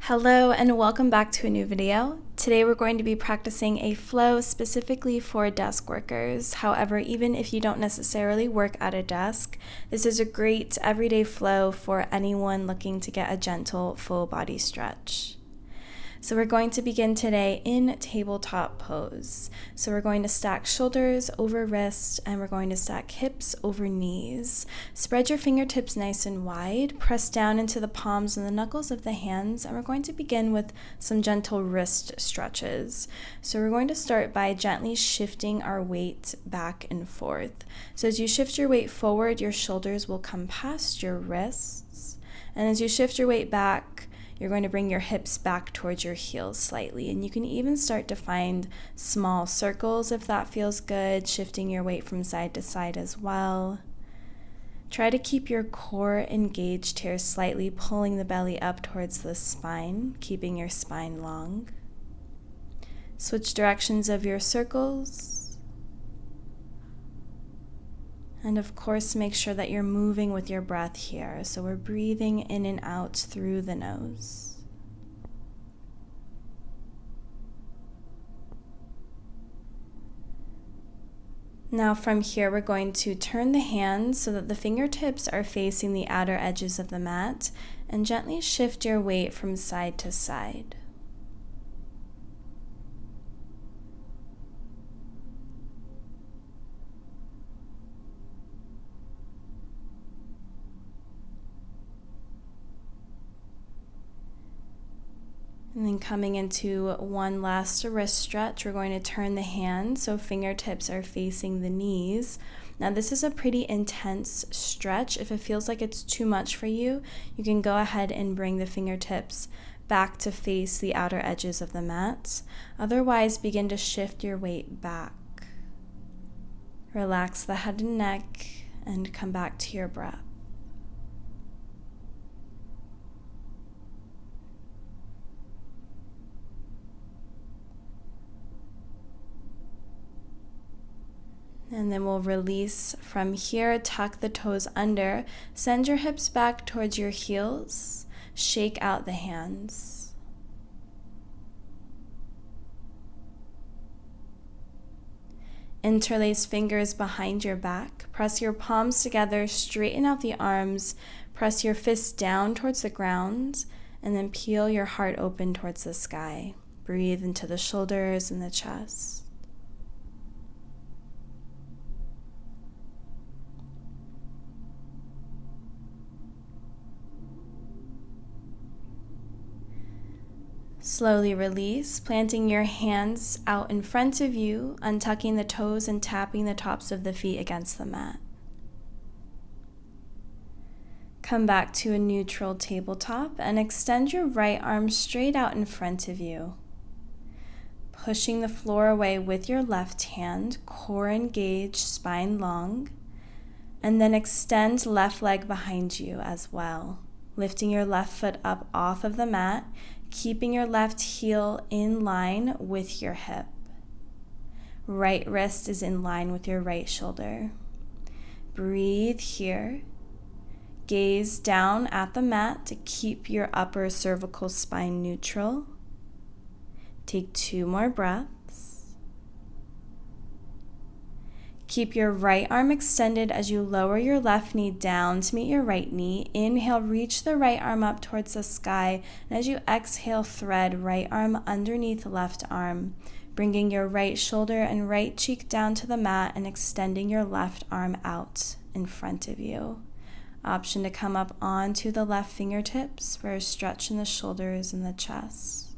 Hello and welcome back to a new video. Today we're going to be practicing a flow specifically for desk workers. However, even if you don't necessarily work at a desk, this is a great everyday flow for anyone looking to get a gentle full body stretch. So we're going to begin today in Tabletop Pose. So we're going to stack shoulders over wrists and we're going to stack hips over knees. Spread your fingertips nice and wide, press down into the palms and the knuckles of the hands, and we're going to begin with some gentle wrist stretches. So we're going to start by gently shifting our weight back and forth. So as you shift your weight forward, your shoulders will come past your wrists, and as you shift your weight back, you're going to bring your hips back towards your heels slightly, and you can even start to find small circles if that feels good, shifting your weight from side to side as well. Try to keep your core engaged here, slightly pulling the belly up towards the spine, keeping your spine long. Switch directions of your circles. And of course, make sure that you're moving with your breath here. So we're breathing in and out through the nose. Now from here, we're going to turn the hands so that the fingertips are facing the outer edges of the mat and gently shift your weight from side to side. And then coming into one last wrist stretch, we're going to turn the hands so fingertips are facing the knees. Now this is a pretty intense stretch. If it feels like it's too much for you, you can go ahead and bring the fingertips back to face the outer edges of the mat. Otherwise, begin to shift your weight back. Relax the head and neck and come back to your breath. And then we'll release from here, tuck the toes under, send your hips back towards your heels, shake out the hands. Interlace fingers behind your back, press your palms together, straighten out the arms, press your fists down towards the ground, and then peel your heart open towards the sky. Breathe into the shoulders and the chest. Slowly release, planting your hands out in front of you, untucking the toes and tapping the tops of the feet against the mat. Come back to a neutral tabletop and extend your right arm straight out in front of you. Pushing the floor away with your left hand, core engaged, spine long, and then extend left leg behind you as well. Lifting your left foot up off of the mat, keeping your left heel in line with your hip. Right wrist is in line with your right shoulder. Breathe here. Gaze down at the mat to keep your upper cervical spine neutral. Take 2 more breaths. Keep your right arm extended as you lower your left knee down to meet your right knee. Inhale, reach the right arm up towards the sky. And as you exhale, thread right arm underneath left arm, bringing your right shoulder and right cheek down to the mat and extending your left arm out in front of you. Option to come up onto the left fingertips for a stretch in the shoulders and the chest.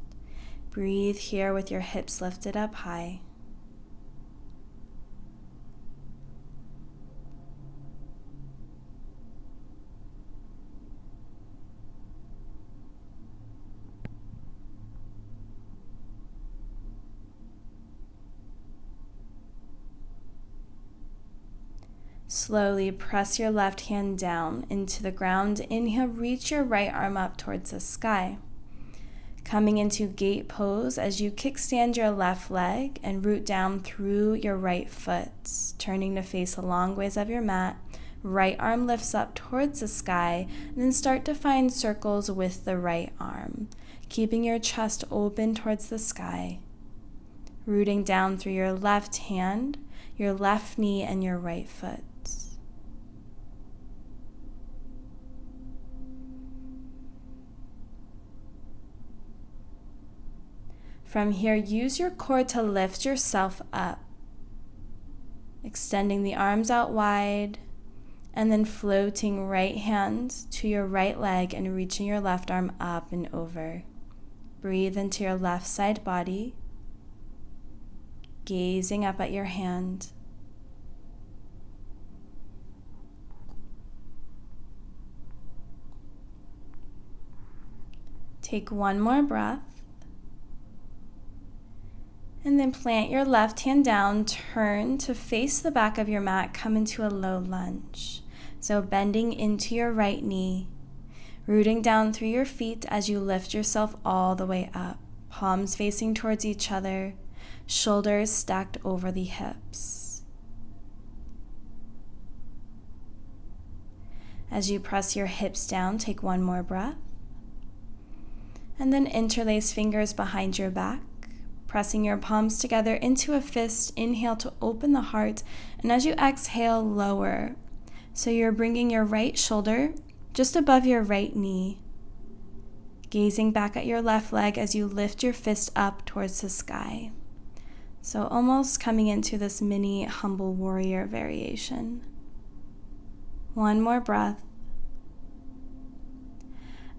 Breathe here with your hips lifted up high. Slowly press your left hand down into the ground. Inhale, reach your right arm up towards the sky. Coming into Gait Pose as you kickstand your left leg and root down through your right foot, turning to face the long ways of your mat. Right arm lifts up towards the sky, and then start to find circles with the right arm, keeping your chest open towards the sky. Rooting down through your left hand, your left knee, and your right foot. From here, use your core to lift yourself up, extending the arms out wide, and then floating right hand to your right leg and reaching your left arm up and over. Breathe into your left side body, gazing up at your hand. Take one more breath. And then plant your left hand down, turn to face the back of your mat, come into a low lunge. So bending into your right knee, rooting down through your feet as you lift yourself all the way up. Palms facing towards each other, shoulders stacked over the hips. As you press your hips down, take one more breath. And then interlace fingers behind your back. Pressing your palms together into a fist, inhale to open the heart, and as you exhale, lower. So you're bringing your right shoulder just above your right knee, gazing back at your left leg as you lift your fist up towards the sky. So almost coming into this mini humble warrior variation. One more breath.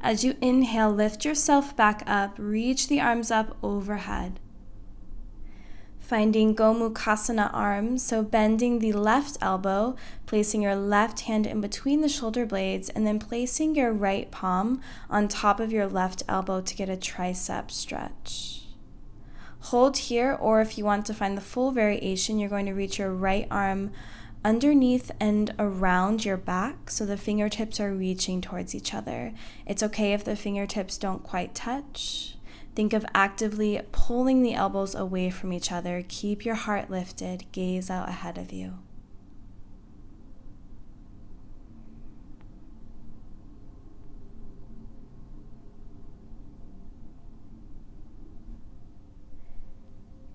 As you inhale, lift yourself back up, reach the arms up overhead. Finding Gomukhasana arms, so bending the left elbow, placing your left hand in between the shoulder blades, and then placing your right palm on top of your left elbow to get a tricep stretch. Hold here, or if you want to find the full variation, you're going to reach your right arm underneath and around your back, so the fingertips are reaching towards each other. It's okay if the fingertips don't quite touch. Think of actively pulling the elbows away from each other. Keep your heart lifted. Gaze out ahead of you.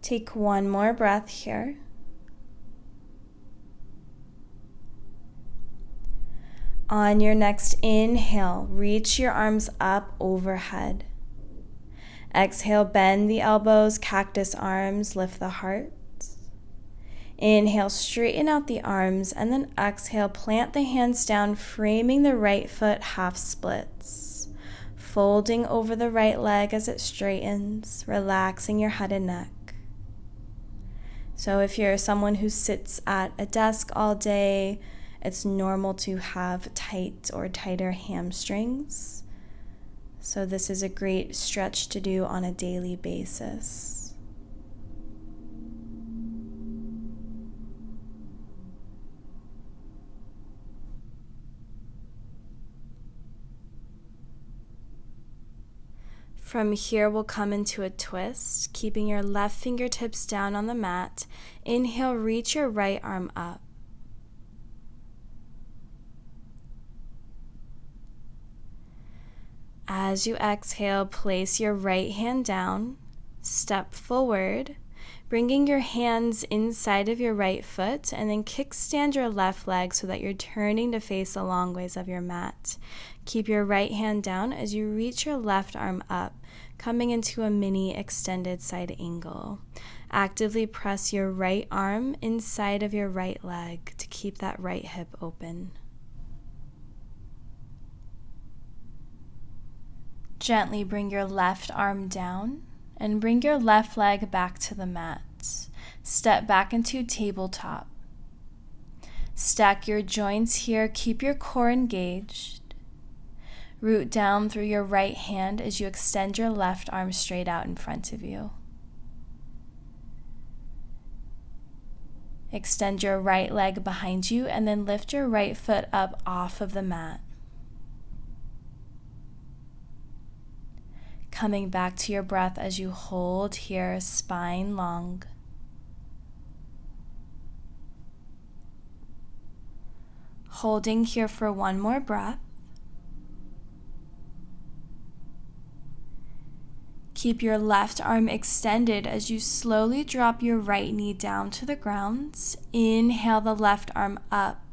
Take one more breath here. On your next inhale, reach your arms up overhead. Exhale, bend the elbows, cactus arms, lift the heart. Inhale, straighten out the arms, and then exhale, plant the hands down, framing the right foot half splits. Folding over the right leg as it straightens, relaxing your head and neck. So if you're someone who sits at a desk all day, it's normal to have tight or tighter hamstrings. So this is a great stretch to do on a daily basis. From here, we'll come into a twist, keeping your left fingertips down on the mat. Inhale, reach your right arm up. As you exhale, place your right hand down, step forward, bringing your hands inside of your right foot, and then kickstand your left leg so that you're turning to face the long ways of your mat. Keep your right hand down as you reach your left arm up, coming into a mini extended side angle. Actively press your right arm inside of your right leg to keep that right hip open. Gently bring your left arm down and bring your left leg back to the mat. Step back into tabletop. Stack your joints here, keep your core engaged. Root down through your right hand as you extend your left arm straight out in front of you. Extend your right leg behind you and then lift your right foot up off of the mat. Coming back to your breath as you hold here, spine long. Holding here for one more breath. Keep your left arm extended as you slowly drop your right knee down to the ground. Inhale the left arm up.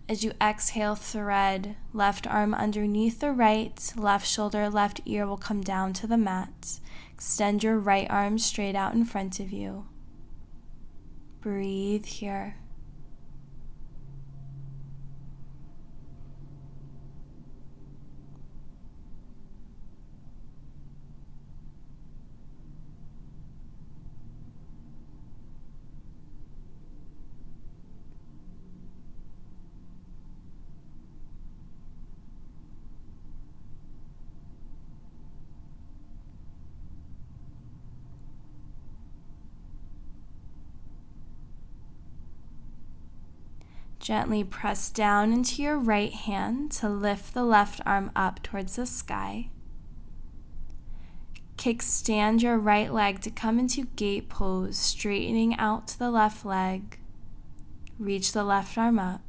As you exhale, thread left arm underneath the right, left shoulder, left ear will come down to the mat. Extend your right arm straight out in front of you. Breathe here. Gently press down into your right hand to lift the left arm up towards the sky. Kickstand your right leg to come into Gait Pose, straightening out to the left leg. Reach the left arm up,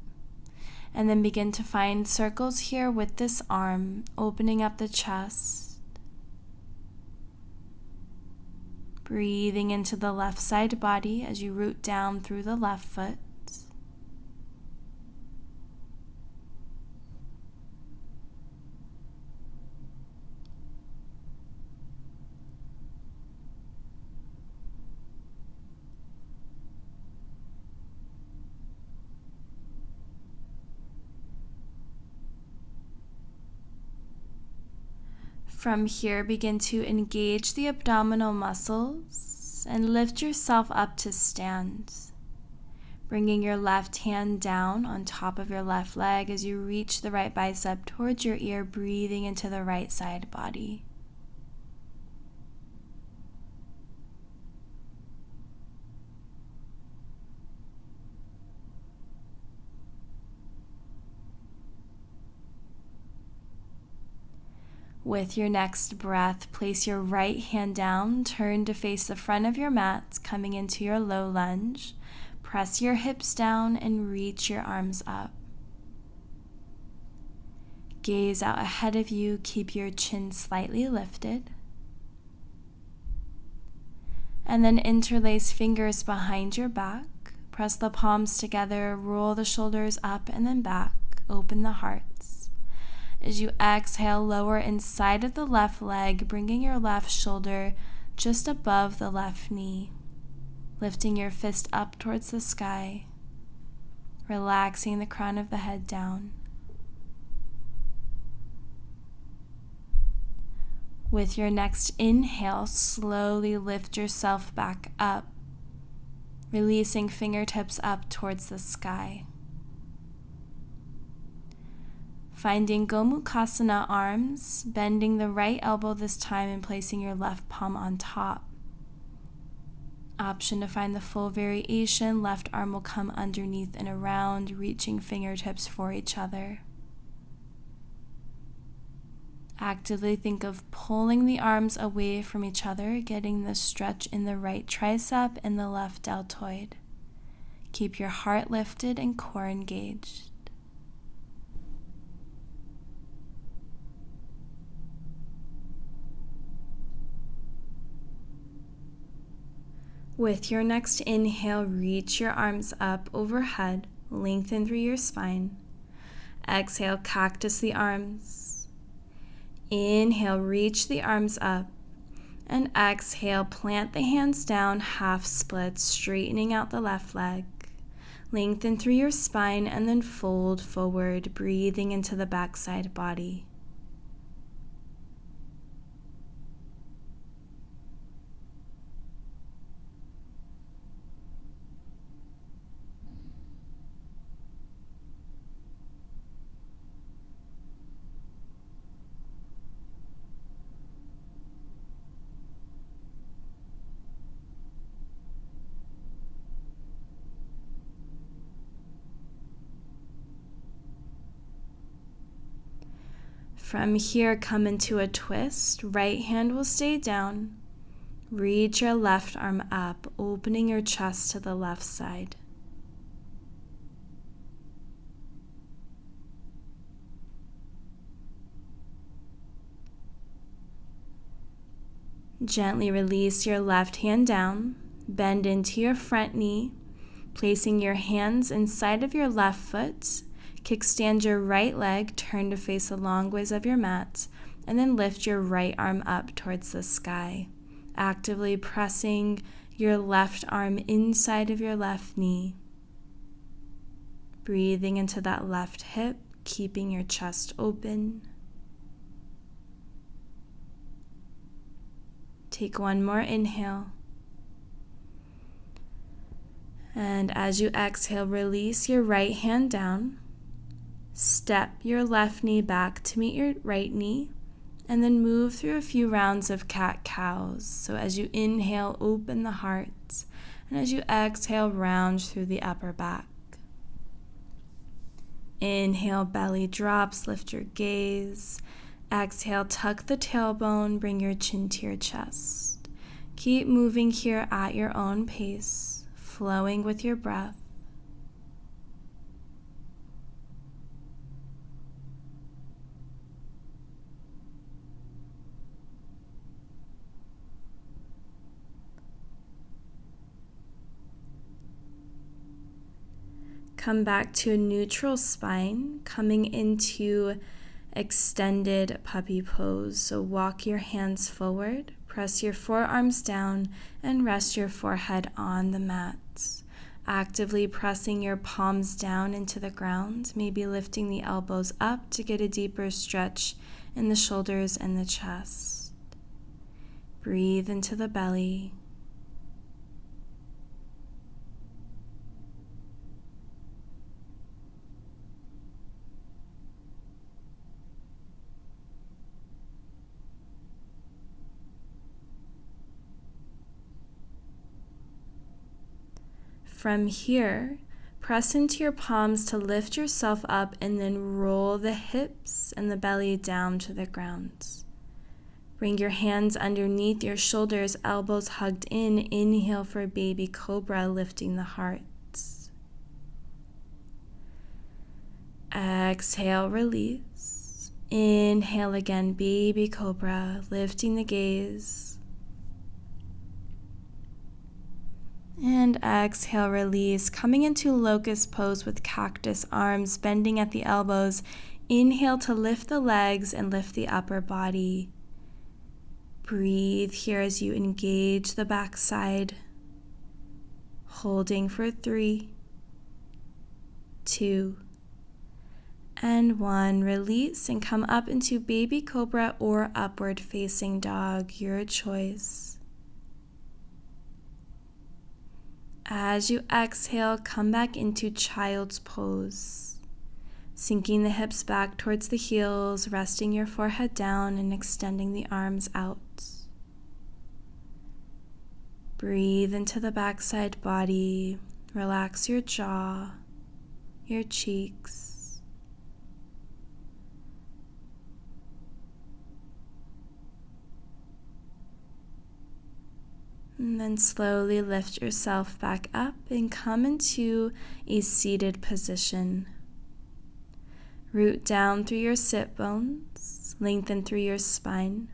and then begin to find circles here with this arm, opening up the chest. Breathing into the left side body as you root down through the left foot. From here, begin to engage the abdominal muscles and lift yourself up to stand. Bringing your left hand down on top of your left leg as you reach the right bicep towards your ear, breathing into the right side body. With your next breath, place your right hand down, turn to face the front of your mat, coming into your low lunge. Press your hips down and reach your arms up. Gaze out ahead of you, keep your chin slightly lifted. And then interlace fingers behind your back. Press the palms together, roll the shoulders up and then back, open the heart. As you exhale, lower inside of the left leg, bringing your left shoulder just above the left knee. Lifting your fist up towards the sky, relaxing the crown of the head down. With your next inhale, slowly lift yourself back up, releasing fingertips up towards the sky. Finding Gomukhasana arms, bending the right elbow this time and placing your left palm on top. Option to find the full variation, left arm will come underneath and around, reaching fingertips for each other. Actively think of pulling the arms away from each other, getting the stretch in the right tricep and the left deltoid. Keep your heart lifted and core engaged. With your next inhale, reach your arms up overhead, lengthen through your spine. Exhale, cactus the arms. Inhale, reach the arms up. And exhale, plant the hands down, half split, straightening out the left leg. Lengthen through your spine and then fold forward, breathing into the backside body. From here, come into a twist. Right hand will stay down. Reach your left arm up, opening your chest to the left side. Gently release your left hand down, bend into your front knee, placing your hands inside of your left foot. Kickstand your right leg, turn to face the long ways of your mat, and then lift your right arm up towards the sky, actively pressing your left arm inside of your left knee. Breathing into that left hip, keeping your chest open. Take one more inhale. And as you exhale, release your right hand down. Step your left knee back to meet your right knee, and then move through a few rounds of cat-cows. So as you inhale, open the heart, and as you exhale, round through the upper back. Inhale, belly drops, lift your gaze. Exhale, tuck the tailbone, bring your chin to your chest. Keep moving here at your own pace, flowing with your breath. Come back to a neutral spine, coming into extended puppy pose. So walk your hands forward, press your forearms down, and rest your forehead on the mat. Actively pressing your palms down into the ground, maybe lifting the elbows up to get a deeper stretch in the shoulders and the chest. Breathe into the belly. From here, press into your palms to lift yourself up and then roll the hips and the belly down to the ground. Bring your hands underneath your shoulders, elbows hugged in. Inhale for baby cobra, lifting the heart. Exhale, release. Inhale again, baby cobra, lifting the gaze. And exhale, release, coming into locust pose with cactus arms, bending at the elbows. Inhale to lift the legs and lift the upper body. Breathe here as you engage the backside. Holding for 3, 2, and 1. Release and come up into baby cobra or upward facing dog, your choice. As you exhale, come back into child's pose, sinking the hips back towards the heels, resting your forehead down and extending the arms out. Breathe into the backside body, relax your jaw, your cheeks. And then slowly lift yourself back up and come into a seated position. Root down through your sit bones, lengthen through your spine.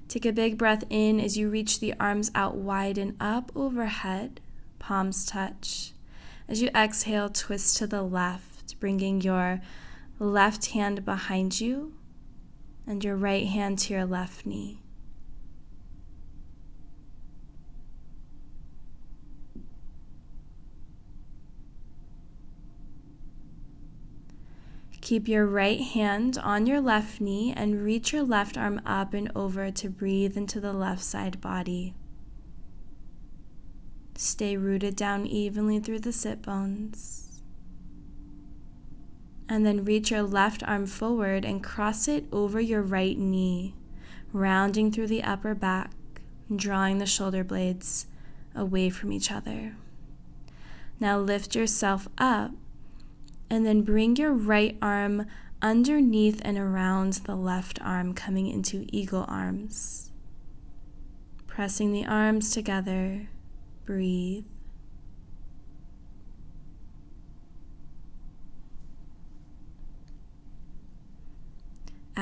Take a big breath in as you reach the arms out wide and up overhead, palms touch. As you exhale, twist to the left, bringing your left hand behind you and your right hand to your left knee. Keep your right hand on your left knee and reach your left arm up and over to breathe into the left side body. Stay rooted down evenly through the sit bones. And then reach your left arm forward and cross it over your right knee, rounding through the upper back, drawing the shoulder blades away from each other. Now lift yourself up. And then bring your right arm underneath and around the left arm, coming into eagle arms. Pressing the arms together, breathe.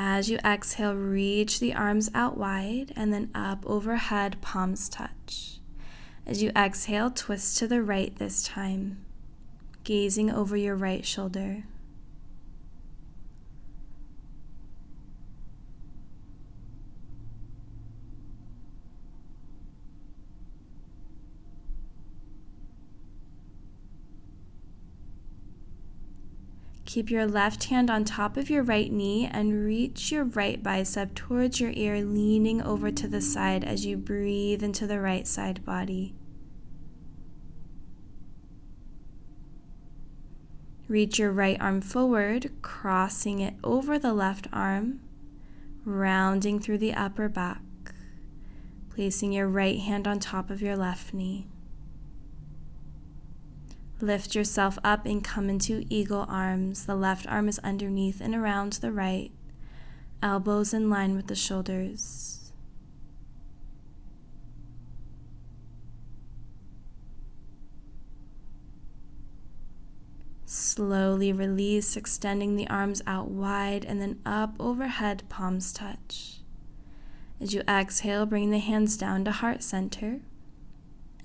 As you exhale, reach the arms out wide and then up overhead, palms touch. As you exhale, twist to the right this time, gazing over your right shoulder. Keep your left hand on top of your right knee and reach your right bicep towards your ear, leaning over to the side as you breathe into the right side body. Reach your right arm forward, crossing it over the left arm, rounding through the upper back, placing your right hand on top of your left knee. Lift yourself up and come into eagle arms. The left arm is underneath and around the right, elbows in line with the shoulders. Slowly release, extending the arms out wide and then up overhead, palms touch. As you exhale, bring the hands down to heart center.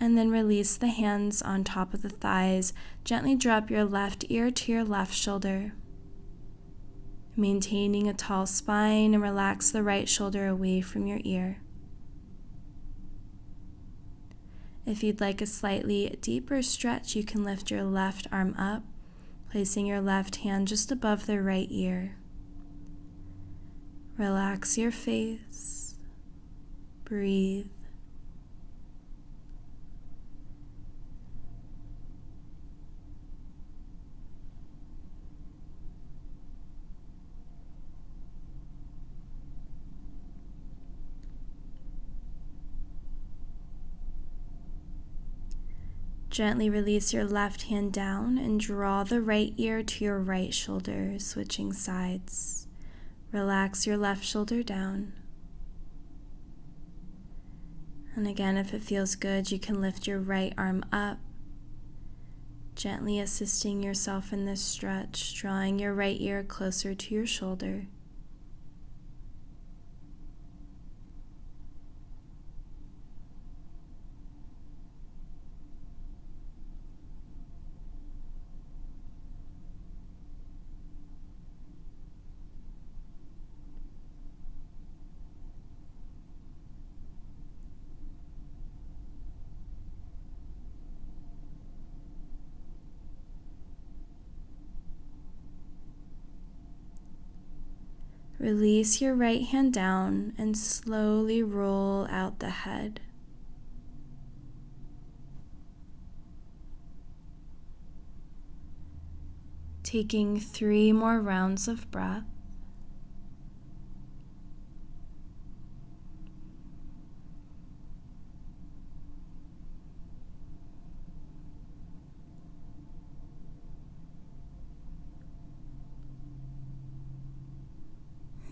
And then release the hands on top of the thighs. Gently drop your left ear to your left shoulder. Maintaining a tall spine, and relax the right shoulder away from your ear. If you'd like a slightly deeper stretch, you can lift your left arm up, placing your left hand just above the right ear. Relax your face. Breathe. Gently release your left hand down and draw the right ear to your right shoulder, switching sides. Relax your left shoulder down. And again, if it feels good, you can lift your right arm up, gently assisting yourself in this stretch, drawing your right ear closer to your shoulder. Release your right hand down and slowly roll out the head. Taking 3 more rounds of breath.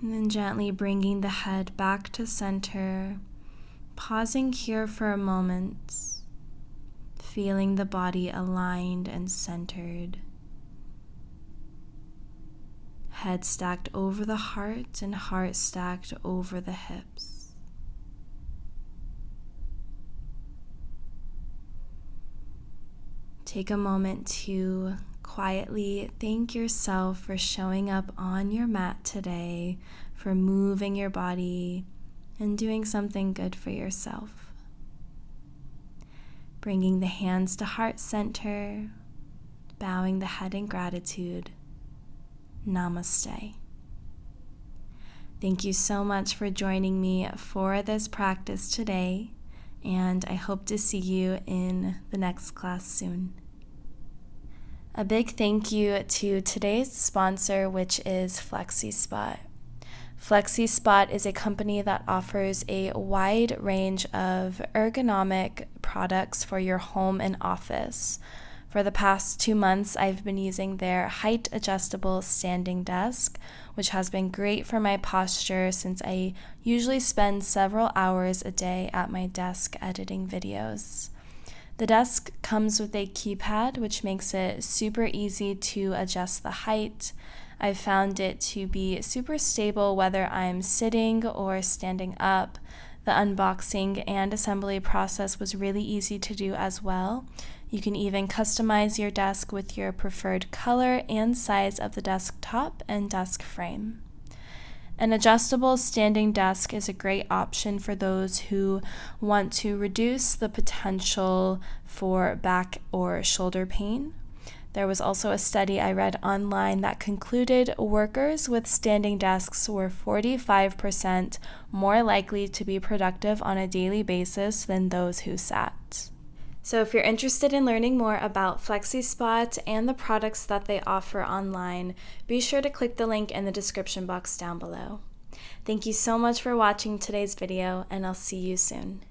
And then gently bringing the head back to center, pausing here for a moment, feeling the body aligned and centered. Head stacked over the heart and heart stacked over the hips. Take a moment to quietly thank yourself for showing up on your mat today, for moving your body and doing something good for yourself. Bringing the hands to heart center, bowing the head in gratitude. Namaste. Thank you so much for joining me for this practice today, and I hope to see you in the next class soon. A big thank you to today's sponsor, which is FlexiSpot. FlexiSpot is a company that offers a wide range of ergonomic products for your home and office. For the past 2 months, I've been using their height adjustable standing desk, which has been great for my posture since I usually spend several hours a day at my desk editing videos. The desk comes with a keypad, which makes it super easy to adjust the height. I found it to be super stable whether I'm sitting or standing up. The unboxing and assembly process was really easy to do as well. You can even customize your desk with your preferred color and size of the desktop and desk frame. An adjustable standing desk is a great option for those who want to reduce the potential for back or shoulder pain. There was also a study I read online that concluded workers with standing desks were 45% more likely to be productive on a daily basis than those who sat. So if you're interested in learning more about FlexiSpot and the products that they offer online, be sure to click the link in the description box down below. Thank you so much for watching today's video, and I'll see you soon.